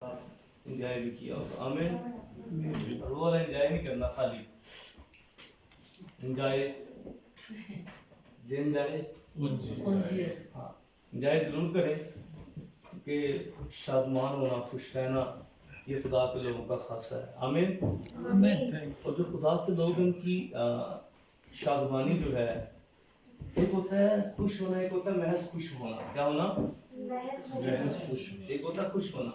Enjoy بھی کیا ہوگا. آمین. اور وہ والا انجوائے نہیں کرنا خالی انجوائے انجوائے ضرور کریں کہ شادمان ہونا خوش رہنا یہ خدا کے لوگوں کا خاصہ ہے. آمین. اور جو خدا کے لوگ ان کی شادمانی جو ہے ایک ہوتا ہے خوش ہونا, ایک ہوتا ہے محض خوش ہونا. کیا ہونا؟ محض خوش. ایک ہوتا ہے خوش ہونا.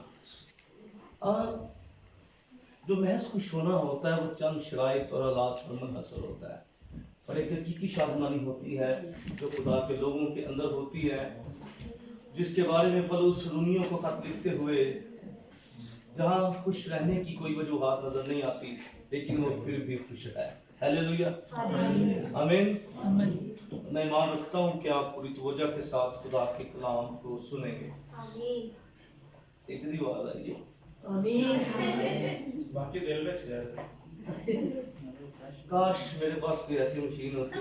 جو محض خوش ہونا ہوتا ہے وہ چند شرائط اور حالات پر منحصر ہوتا ہے, اور ایک حقیقی شادمانی ہوتی ہے جو خدا کے لوگوں کے اندر ہوتی ہے, جس کے بارے میں پولس رومیوں کو خط لکھتے ہوئے جہاں خوش رہنے کی کوئی وجوہات نظر نہیں آتی لیکن وہ پھر بھی خوش ہے. ہیلیلویا. آمین. میں ایمان رکھتا ہوں کہ آپ پوری توجہ کے ساتھ خدا کے کلام کو سنیں گے. ایک دی آواز آئیے. باقی دل میں کاش میرے پاس کوئی ایسی مشین ہوتی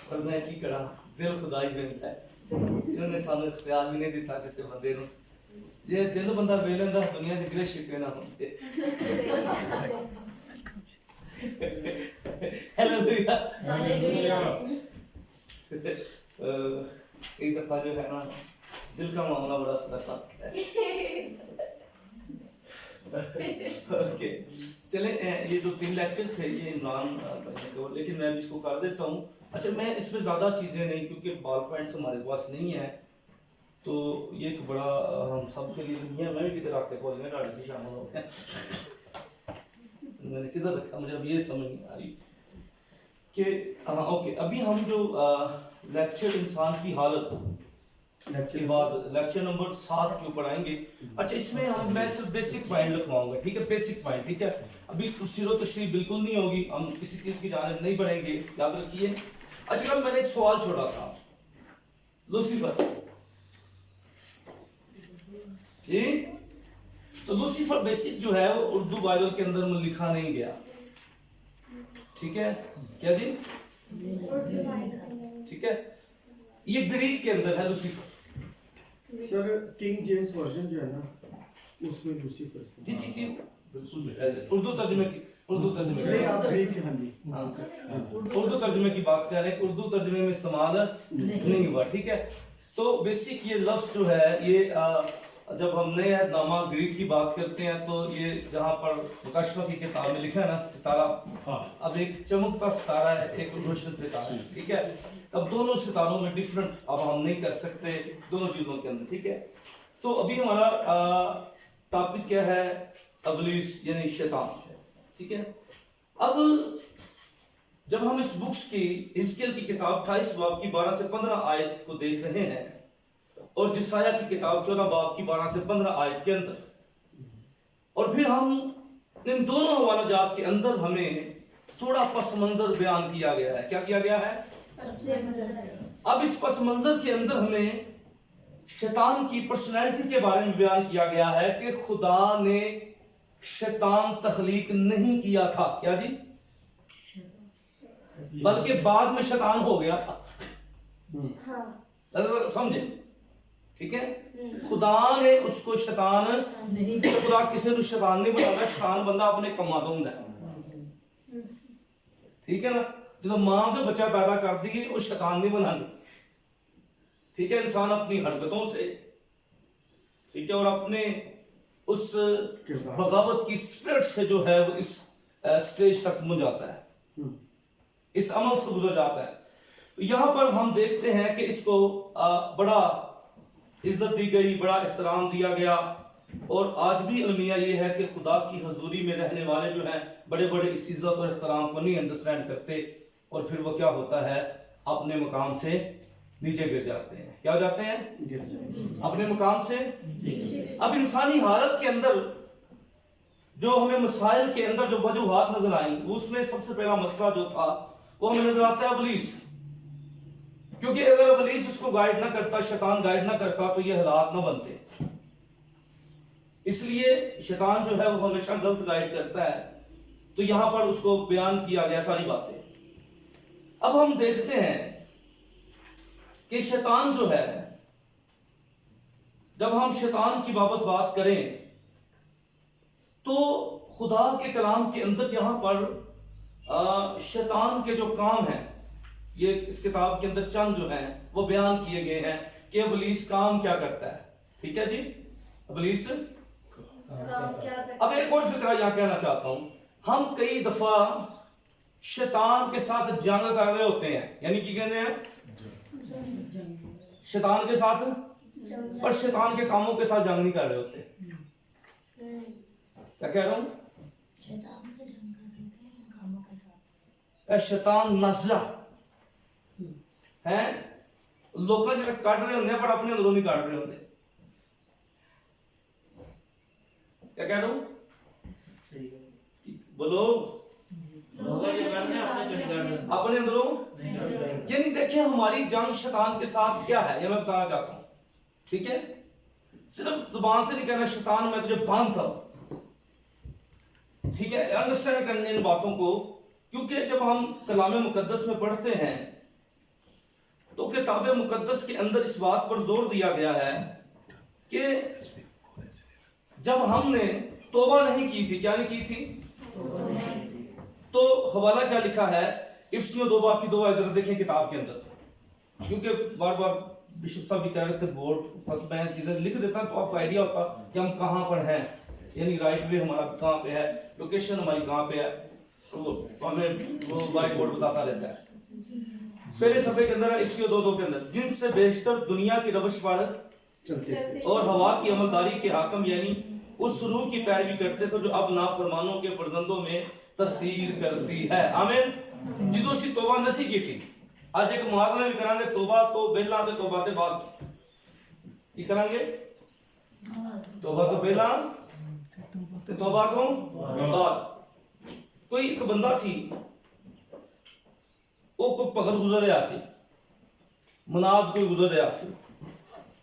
پر میں کی کرا. دل خدا ہی بنتا ہے. انہوں نے سانو اختیار بھی نہیں دیتا کسی بندے نو. جی دل بندہ بے لینا دنیا کے گلے شکوے نہ ہوتے. ایک دفعہ جو ہے نا دل کا معاملہ بڑا سخت ہے. چلیں یہ جو 3 لیکچر تھے یہ عمران کرنے کو, لیکن میں بھی اس کو کر دیتا ہوں. اچھا میں اس میں زیادہ چیزیں نہیں کیونکہ بال پوائنٹس ہمارے پاس نہیں ہے تو یہ ایک بڑا ہم سب کے لیے نہیں ہے. میں بھی کدھر رکھتے بول میں ڈاڑی شامل ہو گیا, میں نے کدھر رکھا مجھے اب یہ سمجھ نہیں آ رہی کہ ہاں اوکے. ابھی ہم جو لیکچر انسان کی حالت کے بعد لیکچر نمبر 7 کے اوپر آئیں گے. اچھا اس میں ہم میں صرف بیسک پوائنٹ لکھواؤں گا, ٹھیک ہے؟ بیسک پوائنٹ, ٹھیک ہے؟ ابھی سیر و تشریح بالکل نہیں ہوگی, ہم کسی چیز کی جانب نہیں بڑھیں گے, یاد رکھیے. اچھا کل میں نے ایک سوال چھوڑا تھا لوسیفر, جی تو لوسیفر بیسک جو ہے وہ اردو بائبل کے اندر میں لکھا نہیں گیا, ٹھیک ہے؟ کیا جی ٹھیک ہے, یہ گریک کے اندر ہے لوسیفر. سر کنگ جیمز ورژن جو ہے نا اس میں لوسیفر جی جی جی اردو ترجمے کی اردو ترجمے کی بات کر رہے ہیں, اردو ترجمے میں استعمال نہیں ہوا, ٹھیک ہے؟ تو بیسک یہ لفظ جو ہے یہ جب ہم نئے عہد نامہ گریک کی بات کرتے ہیں تو یہ جہاں پر مکاشفہ کی کتاب میں لکھا ہے نا ستارہ, اب ایک چمکتا ستارہ ہے ایک روشن ستارہ ہے, ٹھیک ہے؟ اب دونوں ستاروں میں ڈیفرنٹ اب ہم نہیں کر سکتے دونوں چیزوں کے اندر, ٹھیک ہے؟ تو ابھی ہمارا ٹاپک کیا ہے؟ ابلیس یعنی شیطان, ٹھیک ہے؟ اب جب ہم اس بکس کی حزقیل کی کتاب 28 باب کی 12 سے 15 آیت کو دیکھ رہے ہیں اور جسایہ کی کتاب 14 باب کی 12 سے 15 آیت کے اندر, اور پھر ہم ان دونوں حوالہ جات کے اندر ہمیں تھوڑا پس منظر بیان کیا گیا ہے. کیا کیا گیا ہے؟ اب اس پس منظر کے اندر ہمیں شیطان کی پرسنالٹی کے بارے میں بیان کیا گیا ہے کہ خدا نے شیطان تخلیق نہیں کیا تھا, کیا جی؟ بلکہ بعد میں شیطان ہو گیا تھا. سمجھے, ٹھیک ہے؟ خدا نے اس کو شیطان نہیں, خدا کسی نے شیطان نہیں بنا, شیطان بندہ اپنے کما دوں گا, ٹھیک ہے نا؟ جب ماں پہ بچہ پیدا کر دی وہ شیطان نہیں بنانا, ٹھیک ہے؟ انسان اپنی حرکتوں سے, ٹھیک ہے, اور اپنے اس بغاوت کی سپرٹ سے جو ہے وہ اس سٹیج تک پہنچ جاتا ہے, اس عمل سے گزر جاتا ہے. یہاں پر ہم دیکھتے ہیں کہ اس کو بڑا عزت دی گئی, بڑا احترام دیا گیا, اور آج بھی المیہ یہ ہے کہ خدا کی حضوری میں رہنے والے جو ہیں بڑے بڑے اس عزت اور احترام کو نہیں انڈرسٹینڈ کرتے, اور پھر وہ کیا ہوتا ہے اپنے مقام سے نیچے گر جاتے ہیں. کیا ہو جاتے ہیں؟ اپنے مقام سے. اب انسانی حالت کے اندر جو ہمیں مسائل کے اندر جو وجوہات نظر آئیں اس میں سب سے پہلا مسئلہ جو تھا وہ ہمیں نظر آتا ہے ابلیس, کیونکہ اگر ابلیس اس کو گائیڈ نہ کرتا, شیطان گائیڈ نہ کرتا تو یہ حالات نہ بنتے. اس لیے شیطان جو ہے وہ ہمیشہ غلط گائیڈ کرتا ہے, تو یہاں پر اس کو بیان کیا گیا ساری باتیں. اب ہم دیکھتے ہیں کہ شیطان جو ہے جب ہم شیطان کی بابت بات کریں تو خدا کے کلام کے اندر یہاں پر شیطان کے جو کام ہیں یہ اس کتاب کے اندر چند جو ہیں وہ بیان کیے گئے ہیں کہ ابلیس کام کیا کرتا ہے. ٹھیک ہے جی, ابلیس اب ایک اور فکرہ یہاں کہنا چاہتا ہوں. ہم کئی دفعہ شیطان کے ساتھ جنگ کر رہے ہوتے ہیں, یعنی کہ کہتے ہیں شیطان کے ساتھ, اور شیطان کے کاموں کے ساتھ جنگ نہیں کر رہے ہوتے. کیا کہہ رہا ہوں؟ شیطان نزلہ ہے, لوگوں سے کاٹ رہے ہوتے ہیں پر اپنے اندروں نہیں کاٹ رہے ہوتے. کیا کہہ رہا ہوں؟ بولو, اپنے اندروں. یعنی دیکھیں ہماری جنگ شیطان کے ساتھ کیا ہے یہ میں بتانا چاہتا ہوں. ٹھیک ہے, صرف زبان سے نہیں کہنا شیطان میں تجھے باندھتا ہوں. ٹھیک ہے, انڈرسٹینڈ کرنے ان باتوں کو, کیونکہ جب ہم کلام مقدس میں پڑھتے ہیں تو کتاب مقدس کے اندر اس بات پر زور دیا گیا ہے کہ جب ہم نے توبہ نہیں کی تھی, کیا نہیں کی تھی, تو حوالہ کیا لکھا ہے افسیوں 2 باب کی 2 آیت ذرا دیکھیں کتاب کے اندر, کیونکہ بار بار بشپ صاحب بھی کہہ رہے تھے بورڈ میں چیزیں لکھ دیتا تو آپ کو آئیڈیا ہوتا کہ ہم کہاں پر ہیں, یعنی رائٹ وے ہمارا کہاں پہ ہے, لوکیشن ہماری کہاں پہ ہے, تو ہمیں وہ وائٹ بورڈ بتاتا رہتا ہے. پہلے صفحے کے اندر ہے افسیوں 2:2 کے اندر, جن سے بیشتر دنیا کی روش پر اور ہوا کی عملداری کے حاکم یعنی اس روح کی پیروی کرتے تھے جو اب نافرمانوں کے فرزندوں میں تسیر کرتی ہے. آمین. جدو سی توبہ نسی کی تھی, آج ایک موازنہ بھی کریں گے, توبہ تو پہلا تے توبہ تے بعد. کی کریں گے؟ توبہ تو پہلا تے توبہ تو بعد. کوئی ایک بندہ سی, وہ کوئی پگل گزر رہا سی, مناد کوئی گزر رہا سی,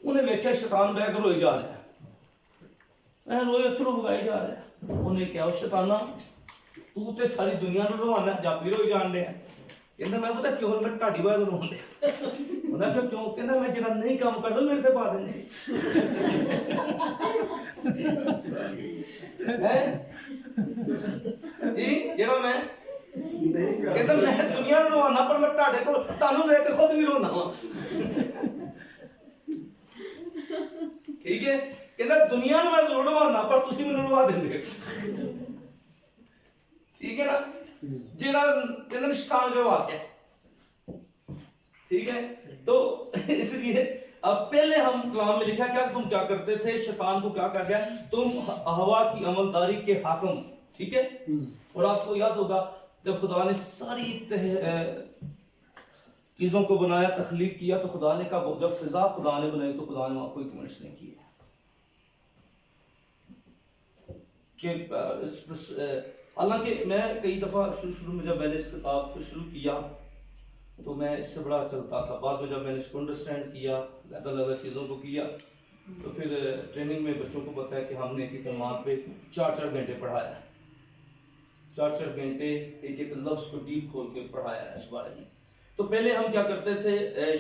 انہیں دیکھا شیطان بہ کر روئی جا رہا ہے, میں روئے اترو بگائی جا رہا ہے. انہیں کہا شیطانہ تو تے ساری دنیا نو روانا جاپی روئی جان دے ہیں. کہتا میں پتا کیوں میں ٹاڈی بائی رون دے. انہیں کہا کیوں؟ کہتا میں جنہاں نہیں کام کر دو میرے تے پا دیں. جنہاں میں کہتا میں دنیا نو روانا پر میں ٹاڈے کو تانوں لے کے خود بھی رونا ہوں. ٹھیک ہے, کہتا دنیا نو میں روانا پر تسی میں روا دیں گے. ٹھیک ہے نا, جنہاں شیطان کے واقع. ٹھیک ہے, تو اس لیے اب پہلے ہم کلام میں لکھا کیا تم کیا کرتے تھے, شیطان کو کیا کہا گیا, تم ہوا کی عملداری کے حاکم. ٹھیک ہے, اور آپ کو یاد ہوگا جب خدا نے ساری چیزوں کو بنایا, تخلیق کیا, تو خدا نے کہا جب فضا خدا نے بنائی تو خدا نے وہاں کوئی کمنٹس نہیں کیے کہ حالانکہ میں کئی دفعہ شروع میں جب میں نے اس کتاب کو شروع کیا تو میں اس سے بڑا چلتا تھا. بعد میں جب میں نے اس کو انڈرسٹینڈ کیا, زیادہ چیزوں کو کیا, تو پھر ٹریننگ میں بچوں کو پتا ہے کہ ہم نے ایک عنوان پہ 4 گھنٹے پڑھایا ہے. 4 گھنٹے ایک لفظ کو ڈیپ کھول کے پڑھایا ہے اس بارے میں. تو پہلے ہم کیا کرتے تھے,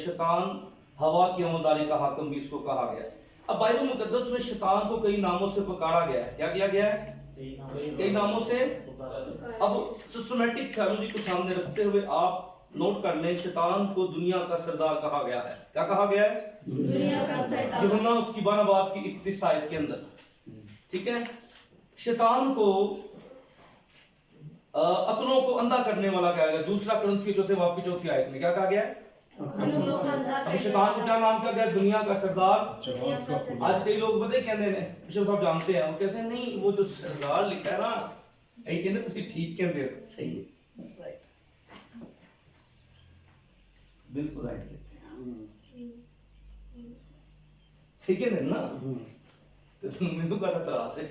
شیطان ہوا کی عملداری کا حاکم بھی اس کو کہا گیا. اب بائبل مقدس میں شیطان کو کئی ناموں سے پکارا گیا ہے. کیا کیا گیا ہے؟ کئی ناموں سے. اب سسٹمیٹک تھیولوجی کو سامنے رکھتے ہوئے آپ نوٹ کر لیں, شیطان کو دنیا کا سردار کہا گیا ہے. کیا کہا گیا ہے؟ دنیا کا سردار. یوحنا اس کی 12 باب کی 31 آیت کے اندر. ٹھیک ہے, شیطان کو عقلوں کو اندھا کرنے والا کہا گیا. 2 کرنتھی 4 باب کی 4 آیت میں کیا کہا گیا ہے؟ اب شیطان کو کیا نام کیا گیا؟ دنیا کا سردار. آج کئی لوگ بتے کہتے ہیں, بشپ صاحب جانتے ہیں, وہ کہتے ہیں نہیں وہ جو سردار لکھا ہے نا, یہ کہتے ہیں تسی ٹھیک کہتے ہو. صحیح ہے, بالکل رائٹ کہتے ہیں. ٹھیک ہے نا, تو میں تو کہتا تھا سے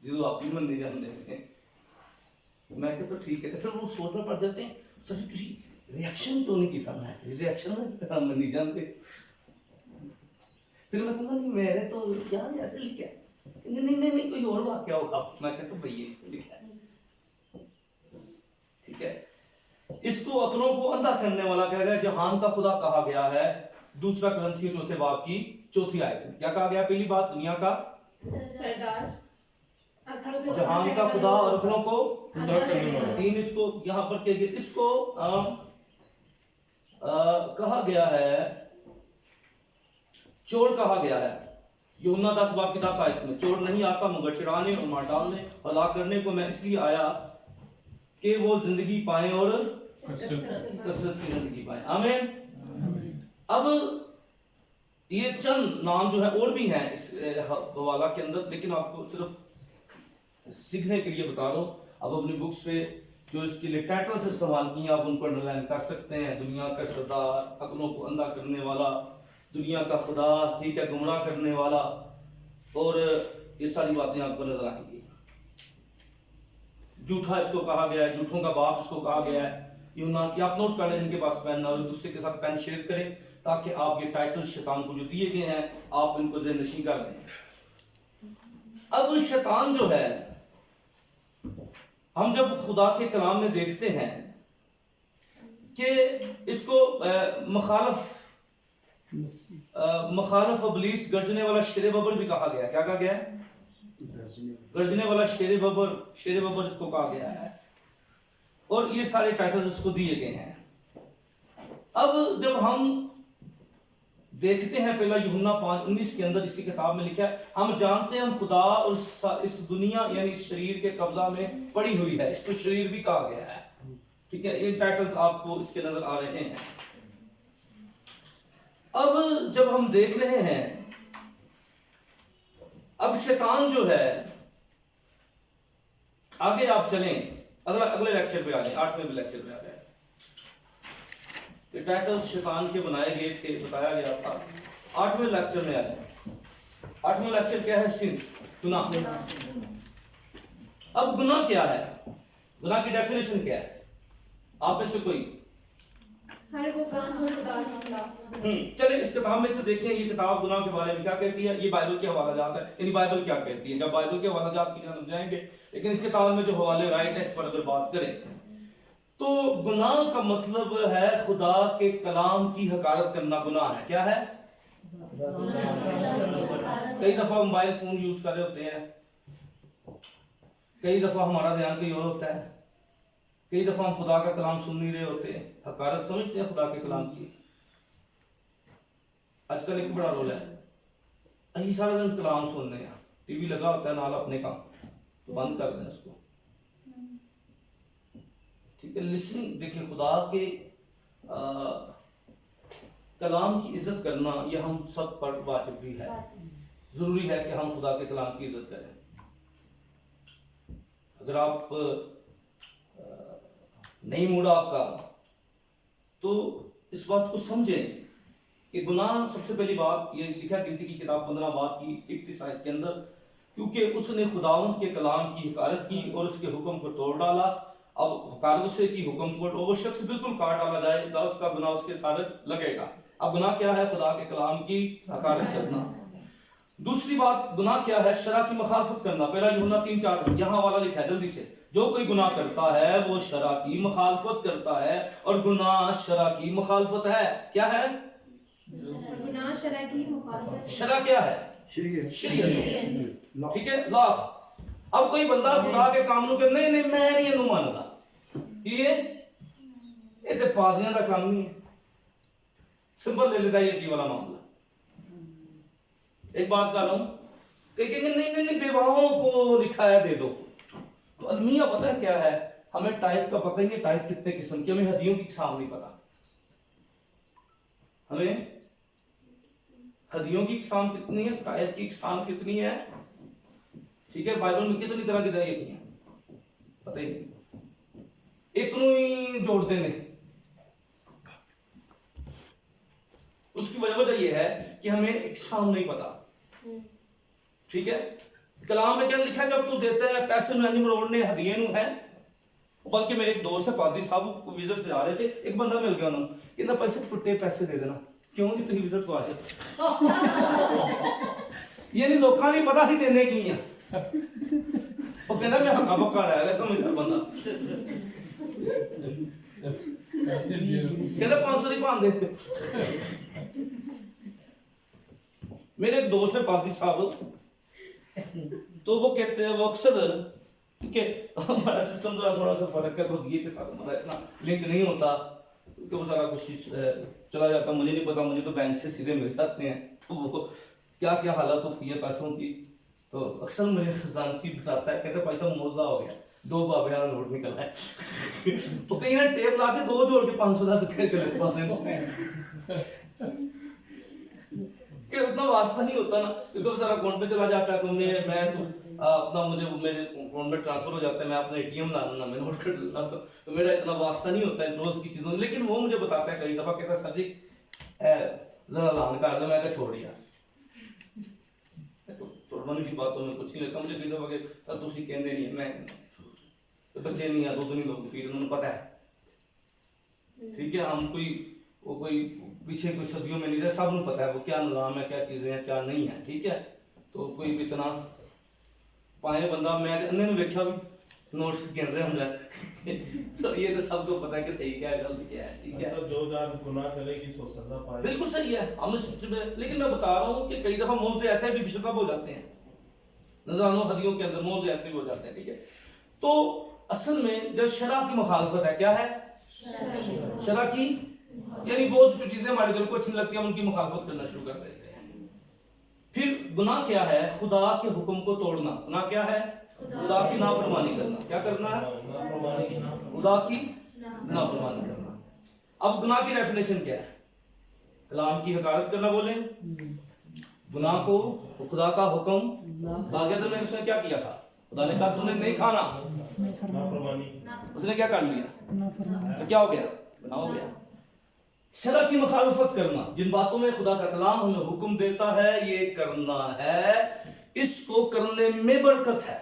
جو آپ بھی من نہیں جانتے ہیں, میں کہتا ٹھیک ہے. پھر وہ سوچنا پڑ جاتے ہیں ریاکشن تو نہیں کیتا, میں ریاکشن میں نہیں جانتے. پھر میں کہوں گا نہیں میں نے تو یار ایسے لکھا ہے, نہیں کوئی اور واقعہ ہوگا. میں کہتا بھئی یہ لکھا ہے. ٹھیک ہے, اس کو عقلوں کو اندھا کرنے والا کہا گیا, جہان کا خدا کہا گیا ہے. दूसरा ग्रंथियों चौथे बाब की चौथी आयत में क्या कहा गया? पहली बात, दुनिया का जहान का खुदा और अकलों को तीन, इसको यहाँ पर क्या गया? इसको कहा गया है, चोर कहा गया है। यूहन्ना 10 बाब की 10 आयत में, चोर नहीं आता मगर चुराने और मार डालने और हलाक करने को मैं इसलिए आया कि वो जिंदगी पाए और कसरत की जिंदगी पाए। आमीन। अब ये चंद नाम जो है और भी हैं इस हवाला के अंदर, लेकिन आपको सिर्फ सीखने के लिए बता रहा हूँ। अब अपनी बुक्स पे जो इसके लिए टाइटल्स इस्तेमाल किए आप उनको अंडरलाइन कर सकते हैं। दुनिया का सरदार, अक्लों को अंधा करने वाला, दुनिया का खुदा, ठीक है, गुमराह करने वाला, और ये सारी बातें आपको नजर आएंगी। झूठा इसको कहा गया है, झूठों का बाप इसको कहा गया है। यूहन्ना की आप नोट कर लें, जिनके पास पेन ना हो दूसरे के साथ पेन शेयर करें, ताकि आप ये टाइटल शैतान को जो दिए गए हैं आप इनको ज़हन-नशीं कर लें। अब शैतान जो है, हम जब खुदा के कलाम में देखते हैं कि इसको मुखालफ इब्लीस, गर्जने वाला शेर बबर भी कहा गया। क्या कहा गया है? गर्जने वाला शेर बबर इसको कहा गया है, और ये सारे टाइटल्स इसको दिए गए हैं। अब जब हम देखते हैं पहला यूहन्ना 5:19 के अंदर इसी किताब में लिखा है, हम जानते हैं हम खुदा और इस दुनिया यानी शरीर के कब्जा में पड़ी हुई है। इसको शरीर भी कहा गया है, ठीक है। ये टाइटल्स आपको इसके नजर आ रहे हैं। अब जब हम देख रहे हैं, अब शैतान जो है, आगे आप चलें, अगले लेक्चर पे आ जाए, 8वें लेक्चर पे आ जाए। टाइटल शैतान के बनाए गए थे, बताया गया था। 8वें लेक्चर में आ जाए। 8वां लेक्चर क्या है? सिन, गुनाह। अब गुनाह क्या है? गुनाह की डेफिनेशन क्या है? आप में से कोई चले इस किताब में से देखें, ये किताब गुनाह के बारे में क्या कहती है। ये बाइबल के हवाला जात है, यानी बाइबल क्या कहती है। जब बाइबल के हवाला जात की जानब जाएंगे, लेकिन इस किताब में जो हवाले राइट है इस पर अगर बात करें तो गुनाह का मतलब है खुदा के कलाम की हकारत करना। गुनाह है, क्या है? कई दफा मोबाइल फोन यूज कर रहे होते हैं, कई दफा हमारा ध्यान कहीं और होता है, कई दफा हम खुदा का कलाम सुन नहीं रहे होते हैं, हकारत समझते हैं खुदा के कलाम की। आजकल एक बड़ा रोल है, अही सारा दिन कलाम सुनने हैं, टीवी लगा होता है नाल अपने काम, तो बंद कर दें उसको, ठीक है। लिसनिंग, देखिए खुदा के कलाम की इज्जत करना यह हम सब पर वाजिब भी है। जरूरी है कि हम खुदा के कलाम की इज्जत करें। अगर आप नहीं मूड आपका, तो इस बात को समझें कि गुनाह, सबसे पहली बात ये लिखा गिनती की किताब 15 बाब की 31 आयत के अंदर, क्योंकि उसने खुदावंद के कलाम की हकारत की और उसके हुक्म को तोड़ डाला। अब हकारत से की हुक्म को वो शख्स बिल्कुल काट डाला जाएगा, उसका गुनाह उसके साथ लगेगा। अब गुनाह क्या है? खुदा के कलाम की हकारत करना। दूसरी बात, गुनाह क्या है? शरा की मुखालफत करना। पहला यूहन्ना 3:4 यहाँ वाला लिखा है, जल्दी से। जो कोई गुनाह करता है वो शरा की मुखालफत करता है, और गुनाह शरा की मुखालफत है। क्या है? गुनाह शरा की मुखालफत। शरा क्या है? शरीयत, ठीक है, लॉ। अब कोई बंदा खुदा के कानून के नहीं मैं नहीं इनू मानता, ये तो पादियां का काम नहीं है, सिंपल ले लेता ये वाला मामला। एक बात कर रहा हूं, कहेंगे नहीं विवाहों को लिखा है दे दो, तो अलमिया पता है क्या है? हमें टाइप का पता ही नहीं, टाइप कितने किस्म की, हमें हदियों की किस्म नहीं पता। हमें हदियों की किस्म कितनी है, टाइप की किस्म कितनी है, ठीक है। बाइबल में कितनी तरह की दवाइयां हैं पता ही नहीं, एक नू ही जोड़ते हैं। उसकी वजह यह है कि हमें एक साम नहीं पता, ठीक है। कलाम में क्या लिखा है? जब तू देता है पैसे नहीं मरोड़ने हदिये नू है। बल्कि मेरे एक दोस्त है पादी साहब विजिट से आ रहे थे, एक बंदा मिल गया उन्होंने, कहना पैसे टुटे पैसे दे देना। क्यों जी तुम विजिट को आ जाओ, ये नहीं लोगों नहीं पता ही देने की है। वो कहना मैं हक्का बक्का रहा है, समझ बंदा कहना 500 की भान दे। मेरे एक दोस्त है पादी साहब, तो वो कहते हैं, वो अक्सर, ठीक है, हमारा सिस्टम थोड़ा सा फर्क है, तो ये के साथ हमारा इतना लिंक नहीं होता, क्योंकि वो सारा कुछ चला जाता, मुझे नहीं पता, मुझे तो बैंक से सीधे मिल जाते हैं, तो वो क्या क्या हालत होती है पैसों की। तो अक्सर मुझे जानसी बताता है, कहते पैसा मोजा हो गया, 2 बाबे वाला नोट निकला है तो कहीं ना टेप ला के 2 जोड़ के 500 के पाते कि उतना वास्ता नहीं होता ना, क्योंकि सारा अकाउंट पे चला जाता है, तो मैं तो अपना मुझे मेरे अकाउंट में ट्रांसफर हो जाता है, मैं अपना एटीएम ला लूँगा, मैं नोट कर लूँगा, तो मेरा इतना वास्ता नहीं होता है रोज की चीज़ों में। लेकिन वो मुझे बताता है कई दफ़ा, कहता है सर जी जरा लान कर दो, मैं क्या छोड़ दिया छोड़ने की बातों में कुछ नहीं लगता मुझे, कई दफ़ा कि सर तुम कहते नहीं है, मैं तो बच्चे नहीं है, दूध नहीं लोग पी, उन्होंने पता है, ठीक है, हम कोई पीछे कोई सदियों में नहीं रहे, सब को पता है वो क्या निज़ाम है, क्या चीज़ें हैं, क्या नहीं है, ठीक है। तो कोई भी इतना पाए बंदा, मैं अन्य में देखा भी नोट्स गिन रहे होंगे तो ये तो सबको पता है कि सही क्या है गलत क्या है, ठीक है। जो गुनाह करेगी सो सजा पाए, बिल्कुल सही है, हम लेकिन मैं बता रहा हूँ कि कई दफ़ा मुंह से ऐसे भी बिशकब हो जाते हैं, नज़रानों हदियों के अंदर मुंह से ऐसे भी हो जाते हैं, ठीक है। तो असल में जब शरा की मुखालफत है, क्या है शरा की, यानी वो जो चीजें हमारे दिल को अच्छी लगती है उनकी मुखालफत करना शुरू कर देते हैं। फिर गुनाह क्या है, खुदा के हुक्म को तोड़ना, गुनाह क्या है, खुदा की नाफरमानी करना, क्या करना है, खुदा की नाफरमानी करना। अब गुनाह की डेफिनेशन क्या है, कलाम की हकारत करना, बोले गुनाह को, खुदा का हुक्म भाग्य में उसने क्या किया था, खुदा ने कहा तुमने नहीं खाना, उसने क्या कर लिया, तो क्या हो गया, गुनाह हो गया। शरा की मुखालफत करना, जिन बातों में खुदा का कलाम हमें हुक्म देता है ये करना है, इसको करने में बरकत है,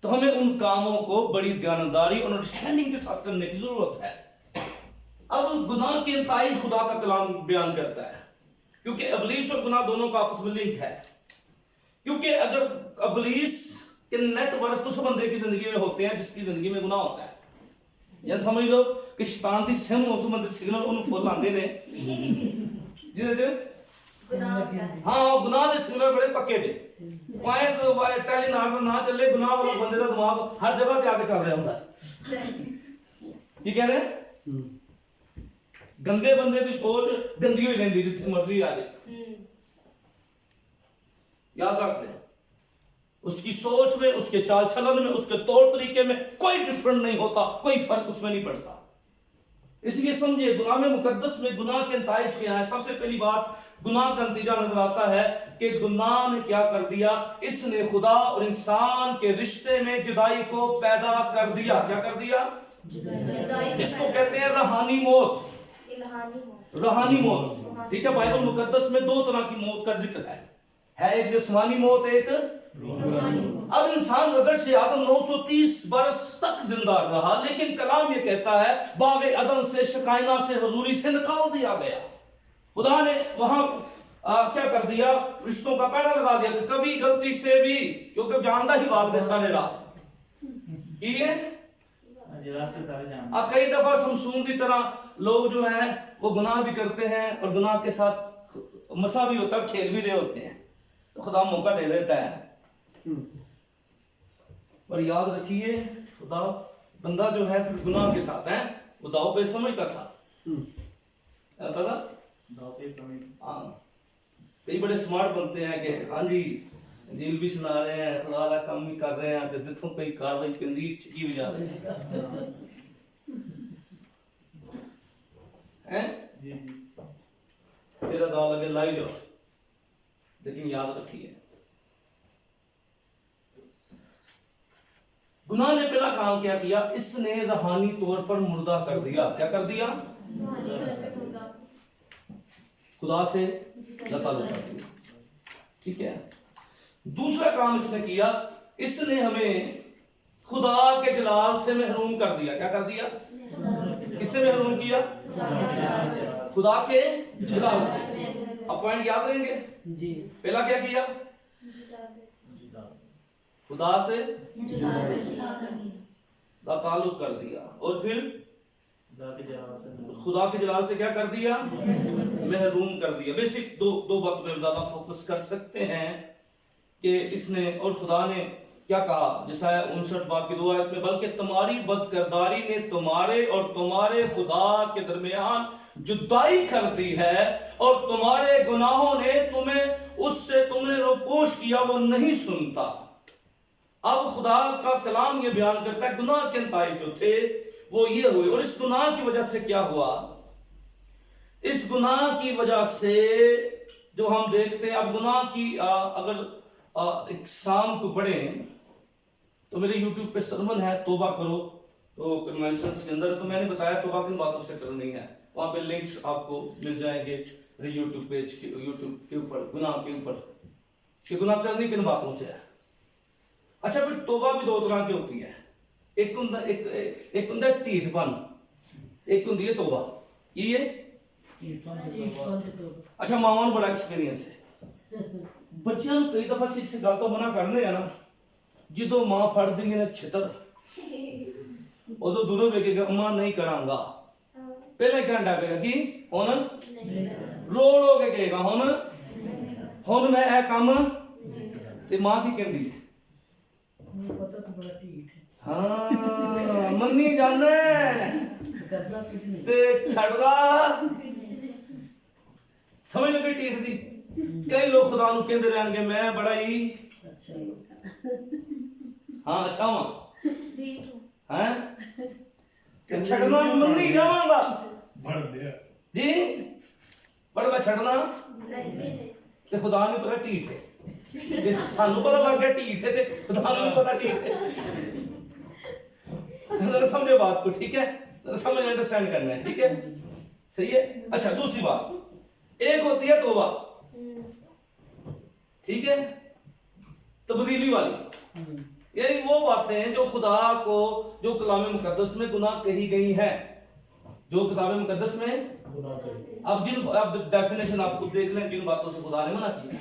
तो हमें उन कामों को बड़ी ध्यानदारी और अंडरस्टैंडिंग के साथ करने की जरूरत है। अब गुनाह के नताइज खुदा का कलाम बयान करता है, क्योंकि इब्लीस और गुनाह दोनों का आपस में लिंक है। क्योंकि अगर इब्लीस के नेटवर्क उस बंदे की जिंदगी में होते हैं जिसकी जिंदगी में गुनाह होता है, या समझ लो कि शैतान दी सिम उस बंदे सिग्नल ਉਹਨੂੰ ਫੁੱਲ ਆਉਂਦੇ ਨੇ ਜਿਹਦੇ ਚ हाँ गुनाह ਦੇ सिग्नल बड़े पक्के ਨੇ, ਪਾਏ तो ਵਾਏ ਟੈਲੀਨਾਰ ਨਾ ਚੱਲੇ, गुनाह वाला बंदे ਦਾ दिमाग हर जगह पे आके चल रहा ਹੁੰਦਾ ਕੀ कह रहे हैं, गंदे बंदे की सोच गंदी हो जाती जिथे मर्जी आ जाए, याद रख ले, उसकी सोच में, उसके चाल चलन में, उसके तौर तरीके में कोई डिफरेंट नहीं होता, कोई फर्क उसमें नहीं पड़ता। इसलिए समझिए गुनाह में मुकद्दस में गुनाह के नताइज क्या है। सबसे पहली बात, गुनाह का नतीजा नजर आता है कि गुनाह ने क्या कर दिया, इसने खुदा और इंसान के रिश्ते में जुदाई को पैदा कर दिया। क्या कर दिया, इसको कहते हैं रूहानी मौत, रूहानी मौत, ठीक है। बाइबल मुकद्दस में 2 तरह की मौत का जिक्र है एक जिस्मानी मौत, एक। अब इंसान अगर से आदम 930 बरस तक जिंदा रहा, लेकिन कलाम ये कहता है बागे अदन से, शकायना से, हुजूरी से निकाल दिया गया। खुदा ने वहां क्या कर दिया, रिश्तों का पैरा लगा दिया कि कभी गलती से भी, क्योंकि जानता ही बात है सारे रात कई दफा समसून की तरह लोग जो हैं वो गुनाह भी करते हैं और गुनाह के साथ मसा भी होता है, खेल भी रहे होते हैं, तो खुदा मौका दे देता है। पर याद रखिए खुदा, बंदा जो है गुनाह के साथ है वो दाव पे समझता था, हाँ कई बड़े स्मार्ट बनते हैं कि हाँ जी जेल भी सुना रहे हैं, खुदा का काम भी कर रहे हैं, तो जितों कोई कार्रवाई करनी चिकी भी जा रहे हैं तेरा दाव लगे लाई जाओ। लेकिन याद रखिए गुनाह ने पहला काम क्या किया, इसने रूहानी तौर पर मुर्दा कर दिया। क्या कर दिया, खुदा से ताल्लुक कर दिया, ठीक है। दूसरा काम इसने किया, इसने हमें खुदा के जलाल से महरूम कर दिया। क्या कर दिया, किससे महरूम किया, खुदा के जलाल से। अब पॉइंट याद रहेंगे जी। पहला क्या किया, खुदा से ताल्लुक कर दिया, और फिर खुदा के जलाल से क्या कर दिया, महरूम कर दिया। बेसिक दो बात पे ज्यादा फोकस कर सकते हैं कि इसने और खुदा ने क्या कहा, जैसा 59 बाब की 2 आयत में, बल्कि तुम्हारी बदकिरदारी ने तुम्हारे और तुम्हारे खुदा के दरमियान जुदाई कर दी है, और तुम्हारे गुनाहों ने तुम्हें उससे तुमने रोपोश किया, वो नहीं सुनता। अब खुदा का कलाम ये बयान करता है गुनाह के नताइज जो थे वो ये हुए, और इस गुनाह की वजह से क्या हुआ, इस गुनाह की वजह से जो हम देखते हैं, अब गुनाह की अगर एक शाम को पढ़ें तो मेरे YouTube पे सरमन है तौबा करो, तो कन्वेंशंस के अंदर, तो मैंने बताया तौबा किन बातों से करनी है, वहाँ पे लिंक्स आपको मिल जाएंगे मेरे YouTube पेज के, YouTube के ऊपर, गुनाह के ऊपर कि गुनाह करनी किन बातों से है। अच्छा, फिर तौबा भी 2 तरह की होती है, एक हुंदा ढीठपन, एक हुंदी है तौबा। ये अच्छा, मावां बड़ा एक्सपीरियंस है, बच्चों कई दफा से गल तो मना करने ना, जो मां फड़ दी ने छितर उदो दूरों वेखेगा अम्मा नहीं करांगा, पहले कहना पेगा कि हुन रो रो के कहेगा हुन मैं ए काम, ते मां की कहंदी है हाँ मन्नी जाने ते छड़दा, समझ लगे टीठ दी। कई लोग खुदा नूं कहंदे रहणगे मैं बड़ा ही हाँ अच्छा वां हैं ते छड़ना मन्नी जावांगा जी, पर मैं छड़ना ते खुदा नूं पता टीठ है, जे सानू पता लग गया टीठ है ते खुदा नूं पता टीठ है। जरा समझो बात को, ठीक है, समझ अंडरस्टैंड करना है, ठीक है, सही है। अच्छा, दूसरी बात, एक होती है तौबा, ठीक है, तब्दीली वाली, यानी वो बातें जो खुदा को, जो कलाम मुकद्दस में गुनाह कही गई है, जो किताब मुकद्दस में, अब डेफिनेशन आपको देख लें, जिन बातों से खुदा ने मना किया,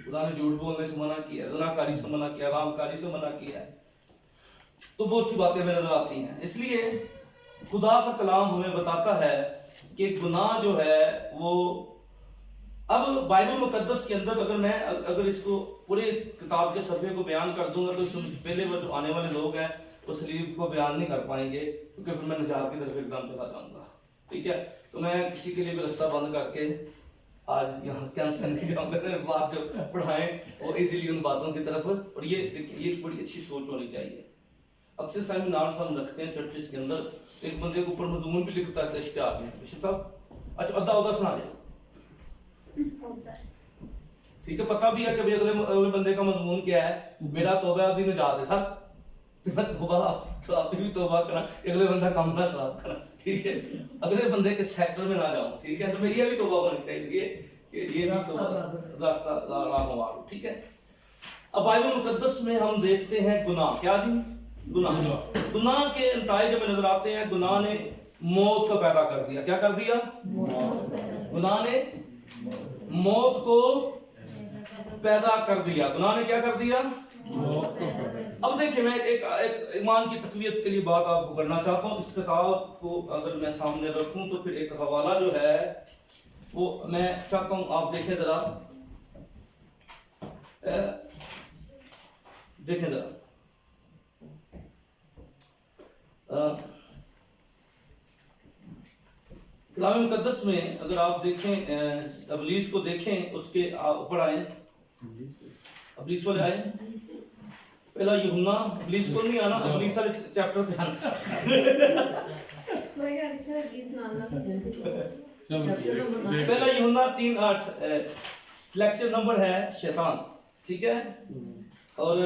खुदा ने झूठ बोलने से मना किया, ज़िनाकारी से मना किया, हरामकारी से मना किया है, तो बहुत सी बातें हमें नजर आती हैं। इसलिए खुदा का कलाम हमें बताता है कि गुनाह जो है वो, अब बाइबल मुकद्दस के अंदर अगर इसको पूरे किताब के सफ़े को बयान कर दूंगा तो पहले वो जो आने वाले लोग हैं वो सलीब को बयान नहीं कर पाएंगे, क्योंकि फिर मैं निजात की तरफ एकदम चला जाऊंगा, ठीक है। तो मैं किसी के लिए भी रास्ता बंद करके आज यहाँ कैंसर नहीं जाऊँगा, बात जो पढ़ाएं और इजीली उन बातों की तरफ, और ये बड़ी अच्छी सोच होनी चाहिए। अक्सर सेमिनार हम रखते हैं चर्चिस के अंदर, एक बंदे के ऊपर मजमून भी लिखता है इश्तिहार में, अच्छा अद्धा उधर सुना दे, ठीक है, पता भी है कि अगले बंदे का मजमून क्या है, मेरा तौबा दी निजात है सर, मैं तौबा तो आप भी तौबा करा, अगले बंदा काम ना खराब करा, ठीक है, अगले बंदे के सेक्टर में ना जाऊं, ठीक है, तो मेरी ये भी तौबा होनी चाहिए कि ये रास्ता मारूं, ठीक है। अब बाइबल मुकद्दस में हम देखते हैं गुनाह, क्या जी, गुनाह के नताइज में नजर आते हैं, गुनाह ने मौत को पैदा कर दिया, क्या कर दिया, गुनाह ने मौत को पैदा कर दिया, गुनाह ने क्या कर दिया, अब देखिए मैं एक ईमान की तकवीत के लिए बात आपको करना चाहता हूँ। इस किताब को अगर मैं सामने रखूं तो फिर एक हवाला जो है वो मैं चाहता हूँ आप देखें जरा, देखें जरा, कलाम मुकद्दस में अगर आप देखें, अबलीस को देखें, उसके ऊपर आए, अबलीस वाले आए, पहला यूहन्ना, अबलीस को नहीं आना, अबलीस वाले चैप्टर पे आना, पहला यूहन्ना 3:8 लेक्चर नंबर है शैतान, ठीक है, और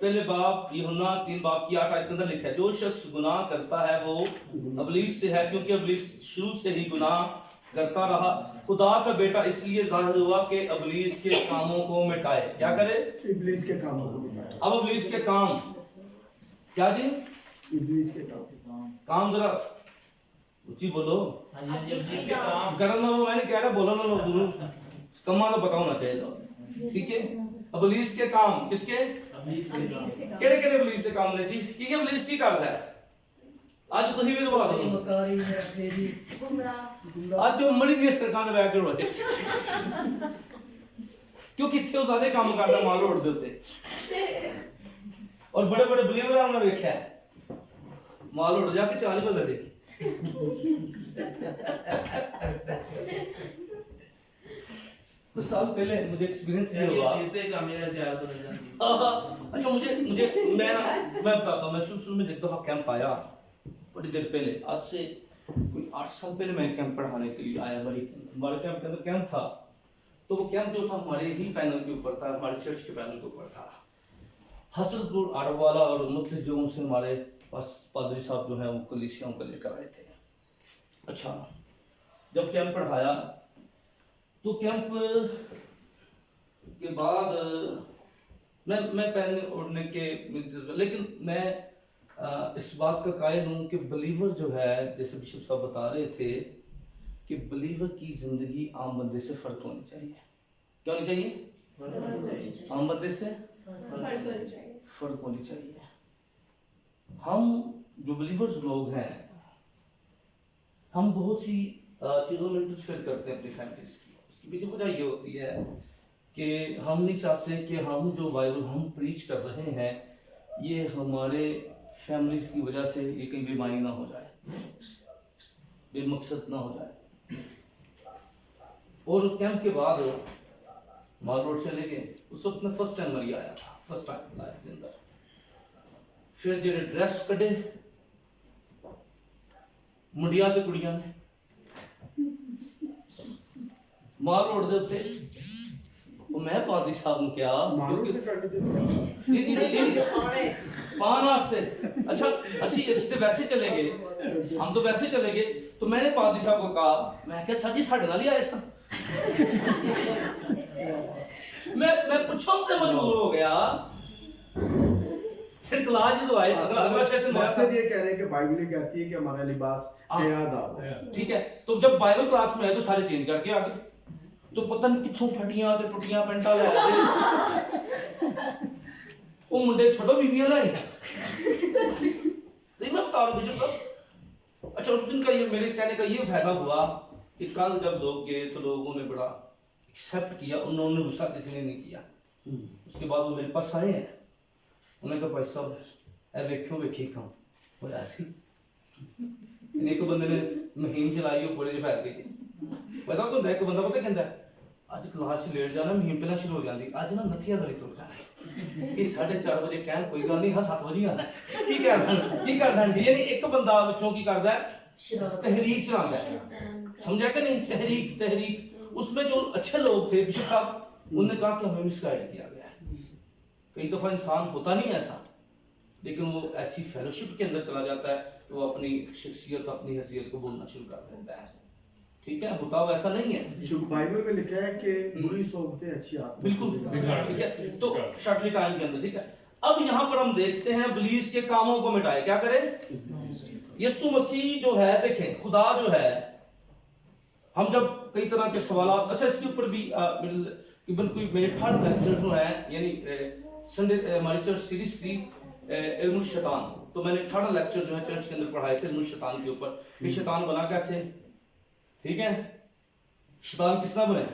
पहले बाब यूहन्ना 3 बाब की 8 आयत के अंदर लिखा है, जो शख्स गुनाह करता है वो अबलीस से है, क्योंकि अबलीस शुरू से ही गुनाह करता रहा। खुदा का बेटा इसलिए जाहिर हुआ कि अबलीस के कामों को मिटाए, क्या करे, इब्लीस के कामों को मिटाए। अब अबलीस के काम क्या जी, इब्लीस के काम जरा ऊंची बोलो, करम ना मैंने कह रहा बोलो ना, कमा तो पता होना चाहिए, ठीक है। अबलीस के काम, किसके, केड़े केड़े अबलीस के काम ने जी, की अबलीस की करता है, ਅੱਜ ਤੁਸੀਂ ਵੀ ਦਵਾ ਦਿਓ ਮਕਾਰੀ ਹੈ ਫੇਰੀ गुमराह ਅੱਜ ਉਹ ਮੜੀ ਦੀ ਸਰਕਾਰ ਨੇ ਬੈਠ ਕੇ ਰੋਏ ਕਿਉਂਕਿ ਇੱਥੇ ਉਹ ਜ਼ਿਆਦਾ ਕੰਮ ਕਰਦਾ ਮਾਲ ਰੋਡ ਦੇ ਉੱਤੇ ਔਰ ਬੜੇ ਬੜੇ ਬਲੀਵਰਾਂ ਨੇ ਵੇਖਿਆ ਮਾਲ ਰੋਡ ਜਾ ਕੇ 40 ਬੰਦੇ ਦੇ कुछ साल पहले मुझे एक्सपीरियंस ये हुआ इससे कम मेरा ज्यादा तो नहीं अच्छा मुझे मुझे मैं बताता हूँ मैं शुरू में एक दफा कैंप आया बड़ी देर पहले आज से कोई 8 साल पहले मैं कैंप पढ़ाने के लिए आया हमारे कैंप के अंदर कैंप था तो वो कैंप जो था हमारे ही पैनल के ऊपर था हमारे चर्च के पैनल के ऊपर था हसनपुर आड़वाला और मुख्तलिफ जगहों से हमारे पास पादरी साहब जो है वो कलीसियाओं को लेकर आए थे अच्छा जब कैंप पढ़ाया तो कैंप के बाद मैं पहनने ओढ़ने के लेकिन मैं इस बात का कायल हूँ कि बलीवर जो है जैसे बिशप साहब बता रहे थे कि बलीवर की ज़िंदगी आम बंदे से फ़र्क होनी चाहिए क्या होनी चाहिए आम बंदे से फ़र्क होनी चाहिए हम जो बलीवर्स लोग हैं हम बहुत सी चीज़ों में इंटरफेयर करते हैं अपनी फैमिलीज की पीछे वजह ये होती है कि हम नहीं चाहते कि हम जो बाइबल हम प्रीच कर रहे हैं ये हमारे फैमिलीज की वजह से ये कहीं बेमानी ना हो जाए बेमकसद ना हो जाए और कैंप के बाद माल रोड चले गए उस वक्त मैं फर्स्ट टाइम मरी आया था फर्स्ट टाइम लाइफ के अंदर फिर जो ड्रेस कटे मुंडिया के कुड़िया ने माल रोड दे उत्ते ਉਹ ਮੈਂ ਪਾਦਰੀ ਸਾਹਿਬ ਨੂੰ ਕਿਹਾ मारो ते कट दे जी पान वास्ते अच्छा ਅਸੀਂ ਤੇ ਵੈਸੇ ਚਲੇ ਗਏ हम तो वैसे चले गए तो मैंने पादरी साहब को कहा मैं क्या सर जी साढ़े नाल ही आए सन मैं पूछूं तो मजबूर हो गया फिर क्लास जो आए अगला सेशन मकसद ये कह रहे हैं कि बाइबल ये कहती है कि हमारा लिबास बेहद हो ठीक है तो जब बाइबल क्लास में आए तो सारे चेंज करके आ गए तो पता नहीं कितों फटियां ते टुटियां पेंटा ले आए वो मुंडे छोटो बीबियां लाई हैं नहीं मैं बता रहा बिशप साहब अच्छा उस दिन का ये मेरे कहने का ये फायदा हुआ कि कल जब लोग गए तो लोगों ने बड़ा एक्सेप्ट किया उन्होंने गुस्सा किसी ने नहीं किया उसके बाद वो मेरे पास आए हैं उन्होंने कहा भाई साहब ए वेखो वेखी काम वो ऐसी एक बंदे ने महीन चलाई वो पूरे फैल गई पता तो एक बंदा पता कहता अज क्लास लेट जाना महीन पहला शुरू हो जाती अज ना नथिया गली तुर जाना ये 4:30 बजे कहन कोई गल नहीं हाँ 7 बजे आना की करना यानी एक बंदा बच्चों की करता है तहरीक चलाता है समझा कि नहीं तहरीक उसमें जो अच्छे लोग थे बिशप साहब उन्होंने कहा कि हमें मिसगाइड किया गया है कई दफ़ा इंसान होता नहीं ऐसा लेकिन वो ऐसी फेलोशिप के अंदर चला जाता है तो वो अपनी शख्सियत अपनी हैसियत को बोलना शुरू कर देता है ठीक है बताओ ऐसा नहीं है जो बाइबल में लिखा है कि बुरी सोबतें अच्छी आत्मा बिल्कुल ठीक है तो शॉर्टली टाइम के अंदर ठीक है अब यहाँ पर हम देखते हैं बलीस के कामों को मिटाए क्या करें यीशु मसीह जो है देखें खुदा जो है हम जब कई तरह के सवाल अच्छा इसके ऊपर भी इवन कोई मेरे थर्ड लेक्चर जो है यानी संडे हमारी चर्च सीरीज थी इल्मुल शैतान तो मैंने थर्ड लेक्चर जो है चर्च के अंदर पढ़ाए थे इल्मुल शैतान के ऊपर कि शैतान बना कैसे ठीक है शैतान किस तरह बने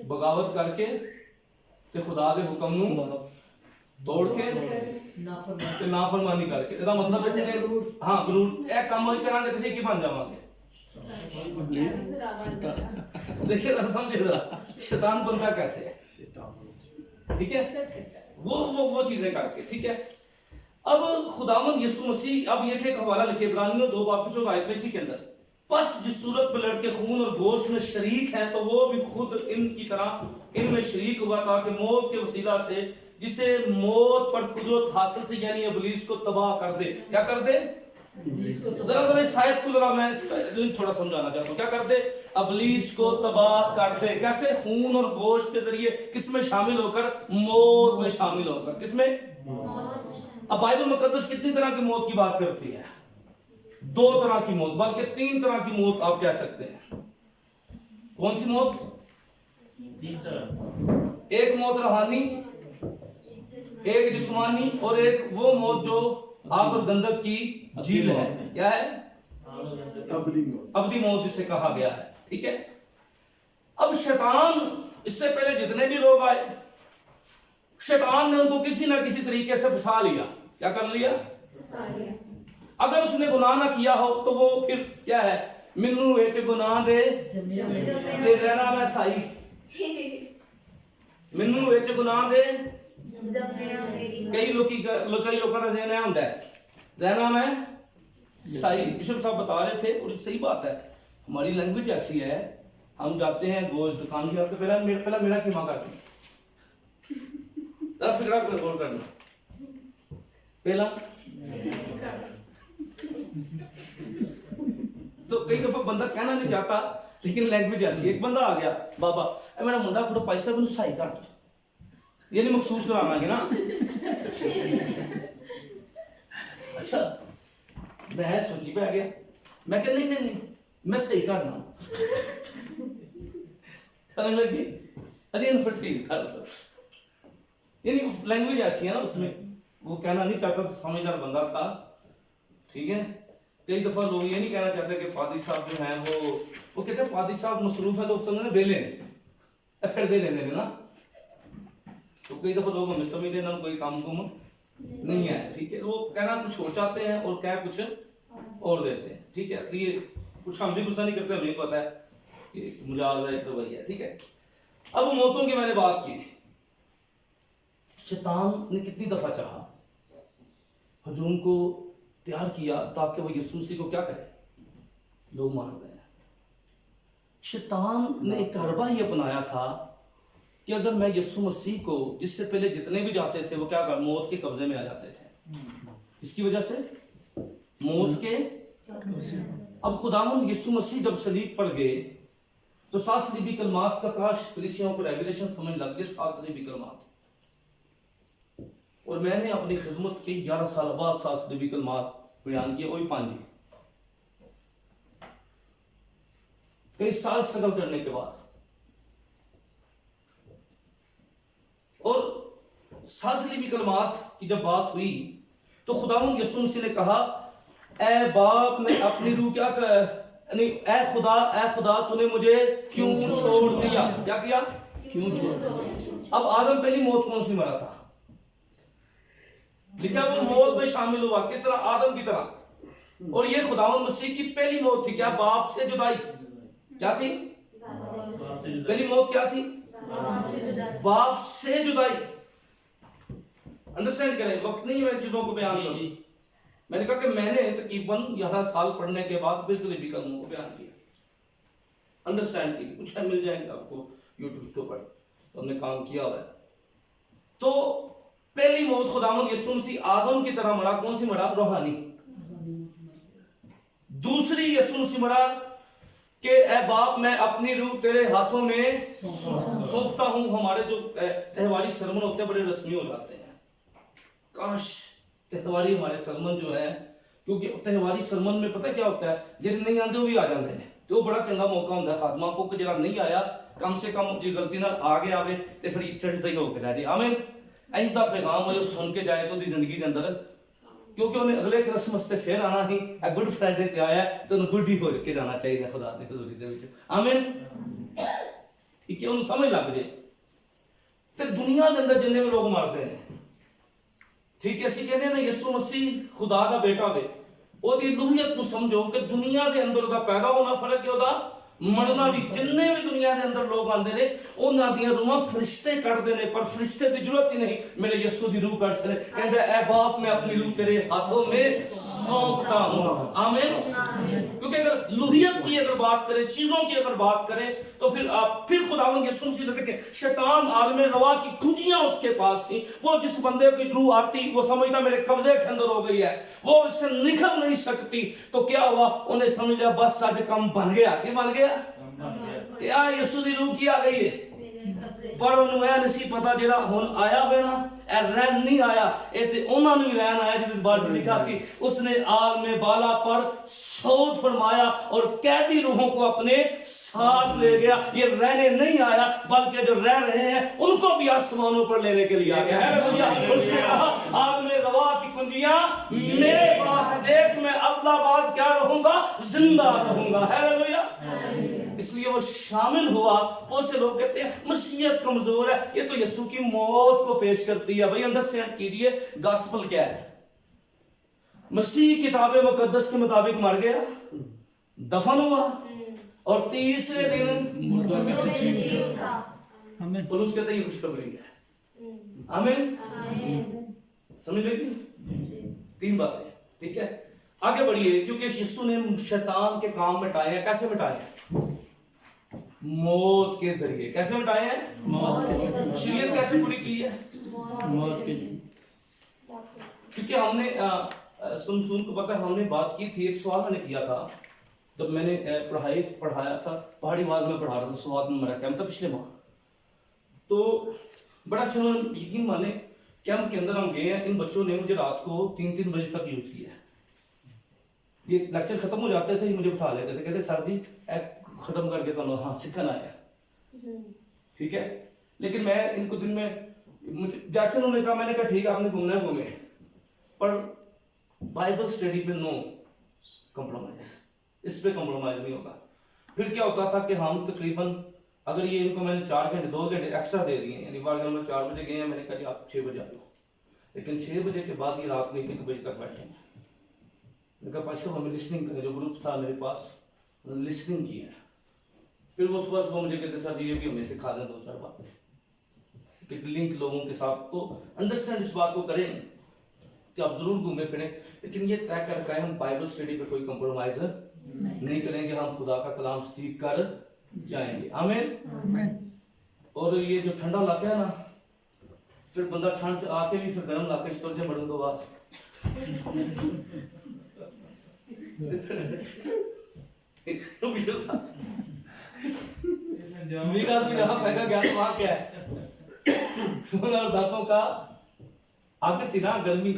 बगावत करके ते खुदा के हुक्म नूं तोड़ के ते नाफरमानी करके ਇਹਦਾ ਮਤਲਬ ਹੈ ਕਿ ਹਾਂ ਗਰੂਰ ਇਹ ਕੰਮ ਹੀ ਕਰਾਂਗੇ ਤੁਸੀਂ ਕੀ ਬਣ ਜਾਵਾਂਗੇ देखिए ना समझे जरा शैतान बनता कैसे है ठीक है वो चीजें करके ठीक है अब खुदावंद यीशु मसीह अब ये एक हवाला लिखे इब्रानियों 2:24 के अंदर बस जिस सूरत पे लड़के खून और गोश्त में शरीक हैं तो वो भी खुद इनकी तरह इनमें शरीक हुआ ताकि मौत के वसीला से जिसे मौत पर कुदरत हासिल थी यानी इब्लीस को तबाह कर दे क्या कर दे जरा इस आयत को जरा मैं थोड़ा समझाना चाहता हूँ क्या कर दे इब्लीस को तबाह कर दे कैसे खून और गोश्त के जरिए किसमें शामिल होकर मौत में शामिल होकर किसमें अब बाइबल मुकद्दस कितनी तरह की मौत की बात करती है 2 तरह की मौत बल्कि 3 तरह की मौत आप कह सकते हैं कौन सी मौत एक मौत रूहानी एक जिस्मानी और एक वो मौत जो आग और गंधक की झील है। क्या है? अब्दी मौत जिसे कहा गया है। ठीक है, अब शैतान, इससे पहले जितने भी लोग आए, शैतान ने उनको किसी ना किसी तरीके से फंसा लिया। क्या कर लिया? अगर उसने गुनाह ना किया हो तो वो फिर क्या है, मिन्नू एक गुनाह दे रहना मैं साई, मिन्नू एक गुनाह दे कई लोगों का रहना होता है, रहना मैं साई। बिशप साहब बता रहे थे और सही बात है, हमारी लैंग्वेज ऐसी है, हम जाते हैं गोश्त दुकान की, आपको पहला मेरा की मांगा जरा फिक्रा कर गौर करना, पहला तो कई दफा बंदा कहना नहीं चाहता लेकिन लैंग्वेज ऐसी। एक बंदा आ गया, बाबा मेरा मुंडा थोड़ा पैसा को सही कर, ये नहीं महसूस कराना है ना। अच्छा, मैं सोची पे आ गया, मैं कह नहीं मैं सही करना, लगी अरे फिर सही कर, यानी लैंग्वेज ऐसी है ना, उसमें वो कहना नहीं चाहता, समझदार बंदा था। ठीक है, कई दफा लोग ये नहीं कहना चाहते कि पादी साहब जो हैं वो कहते हैं पादी साहब मसरूफ है तो उस समय बेले फिर दे लेने ना, तो कई दफा लोग हमें समझते ना कोई काम कुम नहीं है। ठीक है, वो कहना कुछ हो चाहते हैं और कह कुछ और देते हैं। ठीक है, तो ये कुछ हम भी गुस्सा नहीं करते, हमें पता है कि मुजाज है तो वही है। ठीक है, अब मौतों की मैंने बात की, शैतान ने कितनी दफा चाहा, हुजूम को तैयार किया ताकि वो यीशु मसीह को क्या करे, लोग मान गए। शैतान ने एक हरबा ही अपनाया था कि अगर मैं यीशु मसीह को, जिससे पहले जितने भी जाते थे वो क्या कर, मौत के कब्जे में आ जाते थे। इसकी वजह से मौत के, अब खुदावंद यीशु मसीह जब सलीब पर गए तो 7 सलीबी कलमात का काश कलीसियाओं को रेवलेशन समझ लग गए, 7 सलीबी कलमात। और मैंने अपनी खिदमत के 11 साल बाद 7 सलीबी कलमात बयान किए, वही 5 कई साल स्ट्रगल करने के बाद। और 7 सलीबी कलमात की जब बात हुई तो खुदावंद यीशु मसीह ने कहा, ऐ बाप मैं अपनी रूह क्या कर, नहीं ऐ खुदा तूने मुझे क्यों छोड़ दिया। क्या किया? क्यों छोड़ दिया। अब आदम पहली मौत कौन सी मरा था? लिखा वो मौत में शामिल हुआ, किस तरह? आदम की तरह। और ये खुदावंद मसीह की पहली मौत थी, क्या? बाप से जुदाई। क्या थी पहली मौत? क्या थी? बाप से जुदाई। अंडरस्टैंड करें, वक्त नहीं है मैं चीजों को बयान करूं। मैंने कहा कि मैंने तकरीबन 11 साल पढ़ने के बाद फिर सलीबी कलमों को बयान किया। अंडरस्टैंड कीजिए, कुछ मिल जाएंगे आपको यूट्यूब के ऊपर, तो हमने काम किया हुआ है। तो पहली मौत खुदावंद यीशु मसीह आदम की तरह मरा, कौन सी मरा? रूहानी। दूसरी यीशु मसीह मरा कि ऐ बाप मैं अपनी रूह तेरे हाथों में सौंपता हूं। हमारे जो त्योहारी सरमन होते हैं बड़े रस्मी हो जाते हैं, काश त्योहारी हमारे सरमन जो है, क्योंकि त्योहारी सरमन में पता क्या होता है, जिन नहीं आते वो भी आ जाते हैं, तो बड़ा चंगा मौका होता है खात्मा को कि जरा नहीं आया कम से कम जी गलती ना आगे आवे ते फिर चढ़ते ही होकर रह जाए। आमीन। इंदा पैगाम है सुन के जाए तो जिंदगी के अंदर, क्योंकि उन्हें अगले क्रिसमस से फिर आना ही, गुड फ्राइडे ते आया तो उन्हें गुड ही हो के जाना चाहिए खुदा की हजूरी दे विच। आमीन। ठीक है, उन्हें समझ लग जाए। फिर दुनिया के अंदर जिन्ने भी लोग मरते हैं, ठीक है, असं कहते हैं ना यीशु मसीह खुदा का बेटा वे, ओदी लूहियत को समझो कि दुनिया के अंदर का पैदा होना फर्क है, ओदा मरना भी। जिन्ने भी दुनिया के अंदर लोग आते हैं उन्होंने दियां रूहां फरिश्ते कटते हैं, पर फरिश्ते की जरूरत ही नहीं, मेरे यीशु की रूह कट सकते। कहते ऐ बाप मैं अपनी रूह तेरे हाथों में सौंपता हूं। आमीन। क्योंकि अगर लूहियत की अगर बात करें, चीजों की अगर बात करें, तो फिर खुदावंद यीशु मसीह ने देखे शैतान आलम रवा की कुंजियां उसके पास थी। वो जिस बंदे की रूह आती वो समझता मेरे कब्जे के अंदर हो गई है, वो इससे निकल नहीं सकती। तो क्या हुआ, उन्हें समझ लिया बस आज काम बन गया। क्या बन गया? क्या यीशु की रूह की आ गई है। ਪਰ ਉਹਨੂੰ ਇਹ ਨਹੀਂ ਸੀ ਪਤਾ ਜਿਹੜਾ ਹੁਣ ਆਇਆ ਹੋਇਆ ਨਾ ਇਹ ਰਹਿਣ ਨਹੀਂ ਆਇਆ, ਇਹ ਤੇ ਉਹਨਾਂ ਨੂੰ ਹੀ ਰਹਿਣ ਆਇਆ ਜਿਹਦੇ ਬਾਰੇ ਲਿਖा सी उसने आग में बाला पर सौद फरमाया और कैदी रूहों को अपने साथ ले गया। ये रहने नहीं आया बल्कि जो रह रहे हैं उनको भी आसमानों पर लेने के लिए आ गया है। उसने कहा आग में रवा की कुंजियां मेरे पास है, देख मैं अगला बाद क्या रहूंगा, जिंदा रहूंगा। हालेलुया। इसलिए वो शामिल हुआ। बहुत से लोग कहते हैं मसीहत कमजोर है, ये तो यीशु की मौत को पेश करती है। भाई अंडरस्टैंड कीजिए गॉस्पेल क्या है। मसीह किताब मुकद्दस के मुताबिक मर गया, दफन हुआ और तीसरे दिन मुर्दों में से जी उठा। आमीन। पुलिस कहते हैं ये खुशखबरी है। आमीन। समझ लेगी तीन बातें, ठीक है। आगे बढ़िए, क्योंकि यीशु ने शैतान के काम मिटाए हैं। कैसे मिटाए हैं? मौत के जरिए। कैसे मिटाए हैं? मौत के जरिए। शरीयत कैसे पूरी की है? मौत के क्योंकि हमने सुन को पता है, हमने बात की थी, एक सवाल मैंने किया था जब मैंने पढ़ाया था पहाड़ी वाद में पढ़ा रहा था, स्वाद में मेरा कैंप था पिछले माह। तो बड़ा अच्छा, यकीन माने कैंप के अंदर हम गए हैं, इन बच्चों ने मुझे रात को 3-3 बजे तक यूज किया। ये लेक्चर खत्म हो जाते थे, मुझे उठा लेते थे, कहते सर जी खत्म करके तो हाँ सीखना आया, ठीक है। लेकिन मैं इनको दिन में जैसे उन्होंने कहा, मैंने कहा ठीक है आपने घूमना है घूमे, पर बाइबल स्टडी पे नो कॉम्प्रोमाइज, इस पे कॉम्प्रोमाइज नहीं होगा। फिर क्या होता था कि हम तकरीबन, अगर ये इनको मैंने 4 घंटे 2 घंटे एक्स्ट्रा दे दिए, यानी बार में 4 बजे गए हैं, मैंने कहा जी आप 6 बजे आ जाओ, लेकिन 6 बजे के बाद ये रात में 1 बजे तक बैठे। मैंने कहा भाई साहब हमें लिसनिंग करें, जो ग्रुप था मेरे पास लिसनिंग की है। फिर वो सुबह सुबह मुझे कहते सर ये भी हमें सिखा दें 2-4 बातें, कि लिंक लोगों के साथ। तो अंडरस्टैंड इस बात को करें कि आप जरूर घूमे फिरें, लेकिन ये तय कर पाए हम बाइबल स्टडी पे कोई कंप्रोमाइज नहीं करेंगे, हम खुदा का कलाम सीख कर जाएंगे। आमीन। और ये जो ठंडा इलाका है ना, फिर बंदा ठंड से आके भी फिर गर्म इलाके चल जाए बढ़ने के बाद मेरा भी यहाँ पैदा गया तो वहाँ क्या है दांतों का आगे सी ना गर्मी,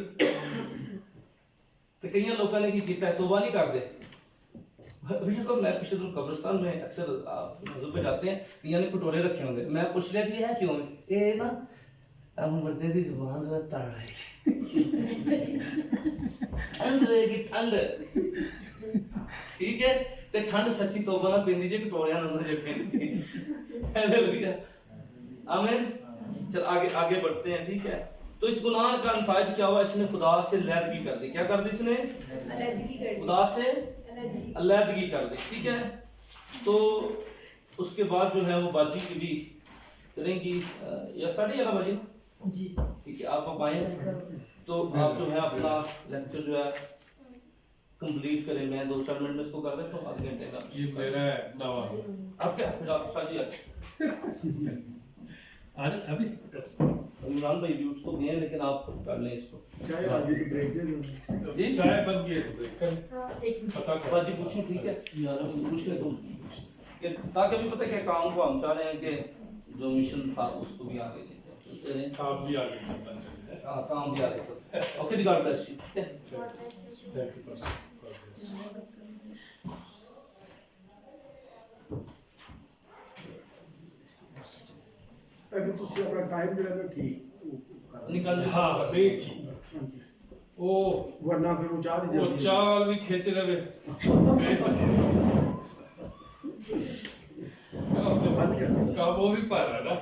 तो कई लोगों ने की किया तोबा नहीं कर दे। भैया को मैं पिछले दिन कब्रिस्तान में अक्सर मौजूद पे जाते हैं, कईयों ने कटोरे रखे होंगे, मैं पूछ लिया कि है क्यों, ये ना अब मरते दी जुबान जो तड़ रहेगी ठंड रहेगी ठंड, ठीक है। ते ठंड सच्ची तौबा ना पींदी जे कटोरियां ना जे पींदी। हालेलुया। आमीन। चल आगे बढ़ते हैं, ठीक है। तो इस गुनाह का नतीजा क्या हुआ, इसने खुदा से अलहदगी कर दी। क्या कर दी इसने? खुदा से अलहदगी कर दी, ठीक है। तो उसके बाद जो है वो बाजी की भी करेंगी, या 11:30 बजे जी, ठीक है। आप आए तो आप जो है अपना लेक्चर जो है कंप्लीट करें। मैं 2-4 मिनट में इसको कर देता हूँ, आधे घंटे का ये मेरा दावा। आप क्या फिर आप साजी आज अभी इमरान भाई भी उसको दिए, लेकिन आप कर लें इसको। चाहे आगे की ब्रेक दे दो। जी चाय बन गई है तो देख कर पता कर। बाजी पूछें, ठीक है यार, पूछ ले तुम, कि ताकि अभी पता क्या काम को हम चाह रहे हैं कि जो मिशन था उसको भी आगे लेते हैं, आप भी आगे चलता चलिए। काम भी आगे चलते हैं। ओके, गॉड ब्लेस यू, ठीक है। Thank you pastor. अगर तुसी अपना टाइम जो है ना ठीक निकल हाँ नहीं जी, वो वरना फिर वो चाह वो नहीं चाल भी खींच रहे बंद कर का वो भी पा रहा ना।